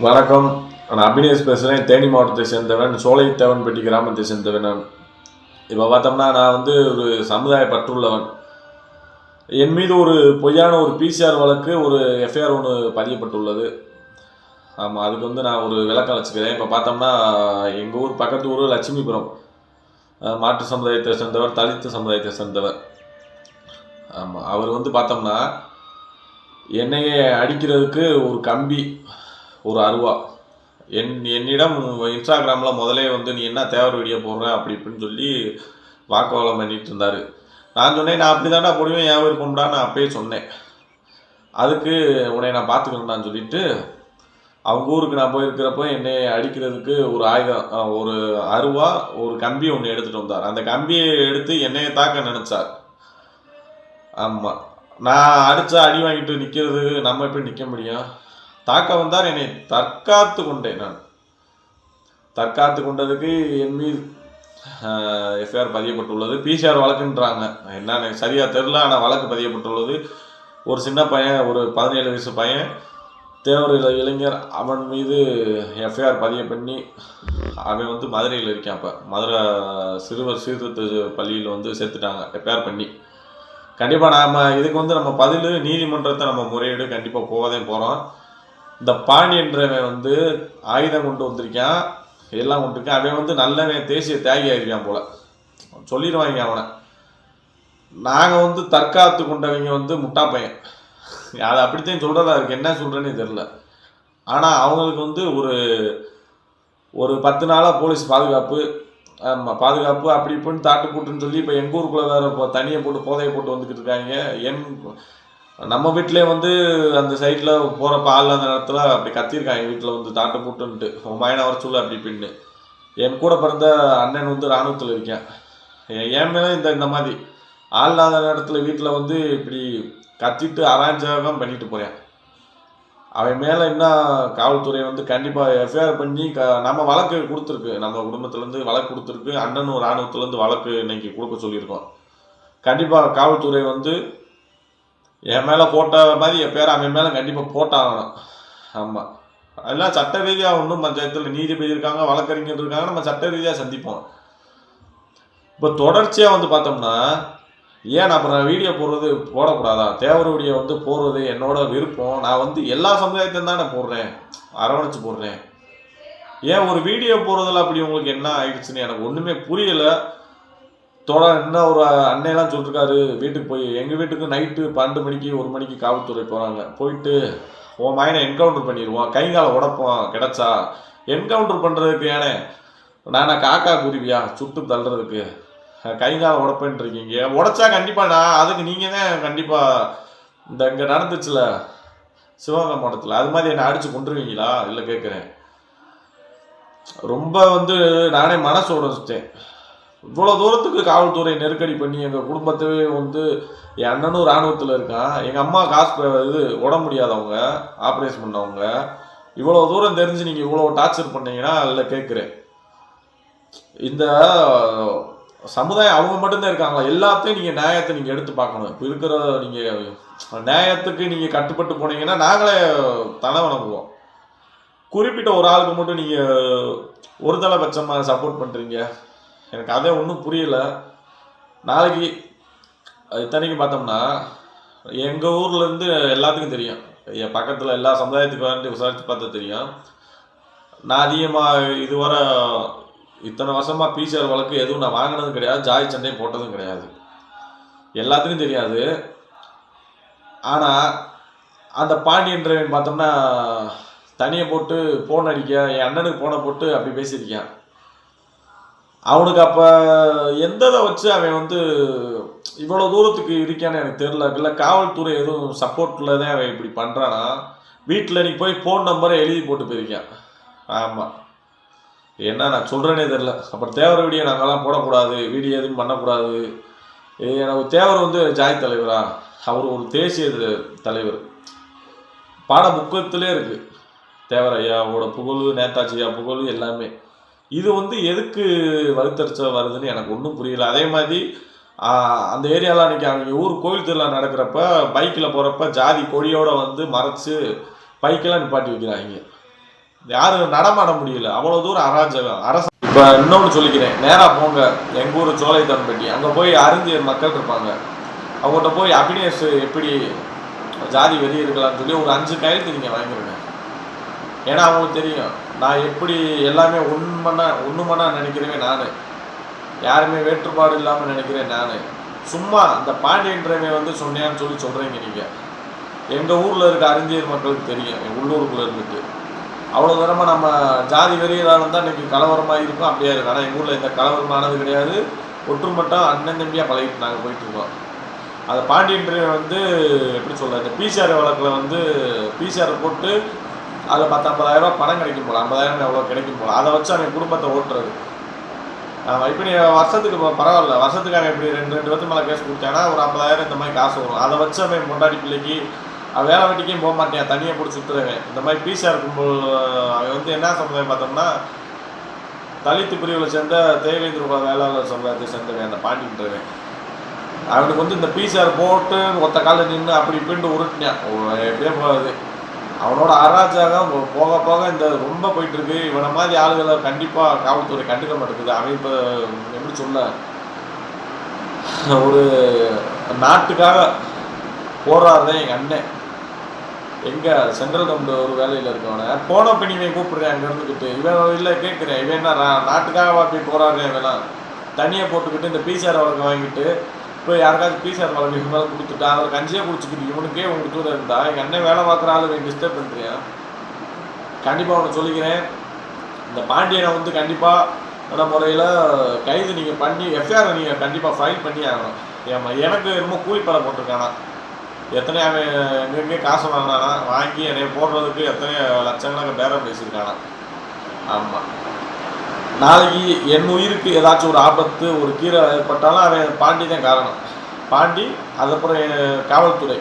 வணக்கம். நான் அபினேஷ் பேசுகிறேன். தேனி மாவட்டத்தை சேர்ந்தவன், சோலைத்தேவன்பட்டி கிராமத்தை சேர்ந்தவன். நான் இப்போ பார்த்தோம்னா நான் ஒரு சமுதாய பற்றுள்ளவன். என் மீது ஒரு பொய்யான ஒரு பிசிஆர் வழக்கு, ஒரு எஃப்ஐஆர் ஒன்று பதியப்பட்டுள்ளது. ஆமாம், அதுக்கு நான் ஒரு விளக்கம் வச்சுக்கிறேன். இப்போ பார்த்தோம்னா எங்கள் ஊர் பக்கத்து ஊர் லட்சுமிபுரம். மாற்று சமுதாயத்தை சேர்ந்தவர், தலித்து சமுதாயத்தை சேர்ந்தவர். ஆமாம், அவர் பார்த்தோம்னா என்னையை அடிக்கிறதுக்கு ஒரு கம்பி, ஒரு அருவா என்னிடம் இன்ஸ்டாகிராமில் முதலே நீ என்ன தேவர் வீடியோ போடுற அப்படி இப்படின்னு சொல்லி வாக்குவாதம் பண்ணிட்டு இருந்தார். நான் சொன்னேன், நான் அப்படி தாண்டா போடுவேன், ஏன் விருப்பம்டா, நான் அப்பயே சொன்னேன். அதுக்கு உன்னை நான் பார்த்துக்கிறேன்டான்னு சொல்லிட்டு அவங்க ஊருக்கு நான் போயிருக்கிறப்போ என்னை அடிக்கிறதுக்கு ஒரு ஆயுதம், ஒரு அருவா, ஒரு கம்பி ஒன்று எடுத்துகிட்டு வந்தார். அந்த கம்பியை எடுத்து என்னையை தாக்க நினச்சார். ஆமாம், நான் அடித்தா அடி வாங்கிட்டு நிற்கிறது, நம்ம எப்படி நிற்க முடியும்? தாக்க வந்தார். என்னை தற்காத்து கொண்டேன். நான் தற்காத்து கொண்டதுக்கு என் மீது எஃப்ஐஆர் பதியப்பட்டுள்ளது. பிசிஆர் வழக்குன்றாங்க, என்னன்னு சரியாக தெரில. ஆனால் வழக்கு பதியப்பட்டுள்ளது. ஒரு சின்ன பையன், ஒரு 17 வயசு பையன், தேவர் இளைஞர், அவன் மீது எஃப்ஐஆர் பதிய பண்ணி அவன் மதுரையில் இருக்கான். அப்போ மதுரை சிறுவர் சீர்திருத்த பள்ளியில் சேர்த்துட்டாங்க எஃப்ஐஆர் பண்ணி. கண்டிப்பாக நாம் இதுக்கு நம்ம பதில் நீதிமன்றத்தை நம்ம முறையீடு கண்டிப்பாக போவதே போகிறோம். இந்த பாண்டியன்றவன் ஆயுதம் கொண்டு வந்திருக்கான், எல்லாம் கொண்டிருக்கான். அவன் நல்லவன், தேசிய தியாகி ஆயிருக்கான் போல சொல்லிடுவாங்க அவனை. நாங்கள் தற்காத்து கொண்டவங்க முட்டா பையன். அதை அப்படித்தான் சொல்கிறதா இருக்குது, என்ன சொல்கிறேன்னு தெரில. ஆனால் அவங்களுக்கு ஒரு ஒரு 10 நாளாக போலீஸ் பாதுகாப்பு, ஆமாம் பாதுகாப்பு அப்படி இப்படின்னு தாட்டு போட்டுன்னு சொல்லி இப்போ எங்கள் ஊருக்குள்ளே வேறு இப்போ தனியை போட்டு போதையை போட்டு வந்துக்கிட்டு இருக்காங்க. நம்ம வீட்டிலே அந்த சைட்டில் போகிறப்ப ஆள் அந்த நேரத்தில் அப்படி கத்திருக்காங்க. எங்கள் வீட்டில் தாட்டை போட்டுன்ட்டு மயனை வர சொல்ல அப்படி இப்படின்னு. என் கூட பிறந்த அண்ணன் இராணுவத்தில் இருக்கேன். என் மேலே இந்த மாதிரி ஆள் இல்லாத நேரத்தில் வீட்டில் இப்படி கத்திட்டு அராஜகம் பண்ணிட்டு போகிறேன். அவன் மேலே என்ன காவல்துறை கண்டிப்பாக எஃப்ஐஆர் பண்ணி நம்ம வழக்கு கொடுத்துருக்கு. நம்ம குடும்பத்துலேருந்து வழக்கு கொடுத்துருக்கு. அண்ணனும் இராணுவத்துலேருந்து வழக்கு இன்னைக்கு கொடுக்க சொல்லியிருக்கோம். கண்டிப்பாக காவல்துறை என் மேலே போட்ட மாதிரி என் பேர் அவன் மேலே கண்டிப்பாக போட்டாகணும். ஆமாம், அதெல்லாம் சட்ட ரீதியாக ஒன்றும் பஞ்சாயத்தில் நீதிபதி இருக்காங்க, வழக்கறிஞர் இருக்காங்க, நம்ம சட்ட ரீதியாக சந்திப்போம். இப்போ தொடர்ச்சியாக பார்த்தோம்னா ஏன் அப்புறம் வீடியோ போடக்கூடாதா? தேவர் வீடியோ போடுறது என்னோட விருப்பம். நான் எல்லா சமுதாயத்தையும் தானே போடுறேன், அரவணைச்சு போடுறேன். ஏன் ஒரு வீடியோ போடுறதில் அப்படி உங்களுக்கு என்ன ஆயிடுச்சுன்னு எனக்கு ஒன்றுமே புரியலை. இன்னும் ஒரு அன்னையெல்லாம் சொல்லிருக்காரு, வீட்டுக்கு போய் எங்கள் வீட்டுக்கு நைட்டு 12 மணிக்கு 1 மணிக்கு காவல்துறை போகிறாங்க. போயிட்டு உன் மயனை என்கவுண்டர் பண்ணிடுவோம், கைகாலை உடப்போம், கிடச்சா என்கவுண்டர் பண்ணுறதுக்கு. ஏனே நானா காக்கா குருவியா சுட்டு தள்ளுறதுக்கு? கைகாலை உடப்பேன்ருக்கீங்க. உடச்சா கண்டிப்பாக நான் அதுக்கு நீங்கள் தான் கண்டிப்பாக இங்கே நடந்துச்சுல சிவகங்கை மாவட்டத்தில், அது மாதிரி என்னை அடித்து கொண்டுருவீங்களா? இல்லை கேட்குறேன். ரொம்ப நானே மனசு உடச்சிட்டேன். இவ்வளோ தூரத்துக்கு காவல்துறை நெருக்கடி பண்ணி எங்கள் குடும்பத்தவே என் அண்ணனும் இராணுவத்தில் இருக்கான். எங்கள் அம்மா காசு உட முடியாதவங்க, ஆப்ரேஷன் பண்ணவங்க. இவ்வளோ தூரம் தெரிஞ்சு நீங்கள் இவ்வளோ டார்ச்சர் பண்ணீங்கன்னா இல்லை கேட்குறேன். இந்த சமுதாயம் அவங்க மட்டும்தான் இருக்காங்களா? எல்லாத்தையும் நீங்கள் நியாயத்தை நீங்கள் எடுத்து பார்க்கணும். இப்போ இருக்கிற நீங்கள் நியாயத்துக்கு நீங்கள் கட்டுப்பட்டு போனீங்கன்னா நாங்களே தலை வணங்குவோம். குறிப்பிட்ட ஒரு ஆளுக்கு மட்டும் நீங்கள் ஒரு தலைபட்சமாக சப்போர்ட் பண்ணுறீங்க. எனக்கு அதே ஒன்றும் புரியலை. நாளைக்கு இத்தனைக்கு பார்த்தோம்னா எங்கள் ஊர்லேருந்து எல்லாத்துக்கும் தெரியும், என் பக்கத்தில் எல்லா சமுதாயத்துக்கு விசாரித்து பார்த்தா தெரியும். நான் அதிகமாக இதுவரை இத்தனை வருஷமாக பிசிஆர் வழக்கு எதுவும் நான் வாங்கினதும் கிடையாது, ஜாய் சண்டை போட்டதும் கிடையாது, எல்லாத்துக்கும் தெரியாது. ஆனால் அந்த பாண்டியன்றவன் பார்த்தோம்னா தனியை போட்டு ஃபோன் அடிக்க, என் அண்ணனுக்கு ஃபோனை போட்டு அப்படி பேசியிருக்கான். அவனுக்கு அப்போ எந்ததை வச்சு அவன் இவ்வளோ தூரத்துக்கு இருக்கான்னு எனக்கு தெரில. இல்லை காவல்துறை எதுவும் சப்போர்ட்டில் தான் அவன் இப்படி பண்ணுறானா? வீட்டில் நீ போய் ஃபோன் நம்பரை எழுதி போட்டு போயிருக்கான். ஆமாம், என்ன நான் சொல்கிறேனே தெரில. அப்புறம் தேவர் வீடியோ நாங்கள்லாம் போடக்கூடாது, வீடியோ எதுவும் பண்ணக்கூடாது. எனக்கு தேவர் ஜாய் தலைவரா? அவர் ஒரு தேசிய தலைவர், பாட புக்கத்திலே இருக்குது. தேவர் ஐயாவோட புகழ், நேதாஜி ஐயா புகழ் எல்லாமே. இது எதுக்கு வலுத்தறிச்ச வருதுன்னு எனக்கு ஒன்றும் புரியல. அதே மாதிரி அந்த ஏரியாவில் அன்றைக்கி அவங்க ஊர் கோயில் திருவிழா நடக்கிறப்ப பைக்கில் போகிறப்ப ஜாதி கொடியோடு மறைச்சு பைக்கெல்லாம் நிப்பாட்டி வைக்கிறாங்க. யாரும் நடமாட முடியல, அவ்வளோ தூரம் அராஜகம் அரசு. இப்போ இன்னொன்று சொல்லிக்கிறேன், நேராக போங்க எங்கள் ஊர் சோலைத்தம்பட்டி, அங்கே போய் அறிஞர் மக்கள் இருப்பாங்க, அவங்கள்ட்ட போய் அபினேஷ் எப்படி ஜாதி வெறி இருக்கலாம்னு சொல்லி ஒரு 5 கையெழுத்து நீங்கள் வாங்கிடுங்க. ஏன்னா அவங்களுக்கு தெரியும் நான் எப்படி எல்லாமே ஒன்றுமனா நினைக்கிறேன், நான் யாருமே வேற்றுப்பாடு இல்லாமல் நினைக்கிறேன். நான் சும்மா இந்த பாண்டியன்றவன் வந்து சொன்னேன்னு சொல்லி சொல்கிறீங்க நீங்கள். எங்கள் ஊரில் இருக்க அறிஞர் மக்களுக்கு தெரியும், எங்கள் உள்ளூருக்குள்ளே இருந்துட்டு அவ்வளோ தூரமாக நம்ம ஜாதி வெறியதாலும் தான் இன்றைக்கி கலவரமாக இருக்கும், அப்படியே இருக்கும். ஆனால் எங்கள் ஊரில் எந்த கலவரமானது கிடையாது, ஒற்றுமட்டம் அண்ணன் தம்பியாக பழகிட்டு நாங்கள் போயிட்டுருக்கோம். அதை பாண்டியன்றவன் வந்து எப்படி சொல்ல, இந்த பிசிஆர் வழக்கில் வந்து பிசிஆரை போட்டு அதில் 10-50,000 ரூபா பணம் கிடைக்கும் போல, 50,000 எவ்வளோ கிடைக்கும் போல, அதை வச்சு அவன் குடும்பத்தை ஓட்டுறது. இப்படி வருஷத்துக்கு பரவாயில்ல, வருஷத்துக்கு அவன் இப்படி 2 வருஷம் மேலே கேஸ் கொடுத்தானா ஒரு 50,000 இந்த மாதிரி காசு வரும். அதை வச்சு அவன் பொண்டாடி பிள்ளைக்கு வேலை வெட்டிக்கும் போக மாட்டேன், தனியாக பிடிச்சி சுற்றுறவன். இந்த மாதிரி பிசிஆர் கும்பல் அவன் வந்து என்ன சமுதாயம் பார்த்தோம்னா தலித்து பிரிவில் சேர்ந்த தேவேந்திர வேளாளர் சமுதாயத்தை சேர்ந்தவன் அந்த பாண்டின்றவன். அவனுக்கு வந்து இந்த பிசிஆர் போட்டு ஒத்த காலில் நின்று அப்படி இப்படின்ட்டு உருட்டினான், எப்படியே போகாது. அவனோட அராஜகம் போக போக இந்த ரொம்ப போயிட்டு இருக்கு. இவனை மாதிரி ஆளுகளை கண்டிப்பாக காவல்துறை கண்டுக்க மாட்டேங்குது. அவன் இப்போ எப்படி சொல்ல, ஒரு நாட்டுக்காக போராடுறேன் எங்கள் அண்ணன் எங்கே சென்ட்ரல் கவர்மெண்ட் ஒரு வேலையில் இருக்கவனை போன பிணிவன் கூப்பிடுறேன் அங்கே இருந்துக்கிட்டு, இவன் இல்லை கேட்குறேன், இவன் என்ன நாட்டுக்காக போய் போராடுறேன், இவெல்லாம் தனியாக போட்டுக்கிட்டு இந்த பிசிஆர் வழக்கு வாங்கிட்டு இப்போ யாருக்காச்சும் பிசிஆர் வழக்கு இருந்தாலும் கொடுத்துட்டா அதில் கஞ்சியாக குடிச்சிக்கிட்டு இவனுக்கே உங்களுக்கு தூரம் இருந்தா எங்கள் அண்ணன் வேலை பார்க்குற ஆள் நீ டிஸ்டர்ப் பண்ணுறியா? கண்டிப்பாக அவனை சொல்லிக்கிறேன், இந்த பாண்டியனை வந்து கண்டிப்பாக முறையில் கைது நீங்கள் பண்ணி எஃப்ஐஆரை நீங்கள் கண்டிப்பாக ஃபைல் பண்ணி ஆகணும். ஏமா எனக்கு ரொம்ப கூலிப்படை போட்டிருக்கானா, எத்தனை அவன் எங்கெங்கே காசு வாங்கினானா, வாங்கி என்னை போடுறதுக்கு எத்தனை லட்சங்களுக்கு பேரம் பேசியிருக்கானா. ஆமாம், நாளைக்கு என் உயிருக்கு ஏதாச்சும் ஒரு ஆபத்து ஒரு கீரை ஏற்பட்டாலும் அவன் பாண்டி தான் காரணம். பாண்டி, அதுக்கப்புறம் காவல்துறை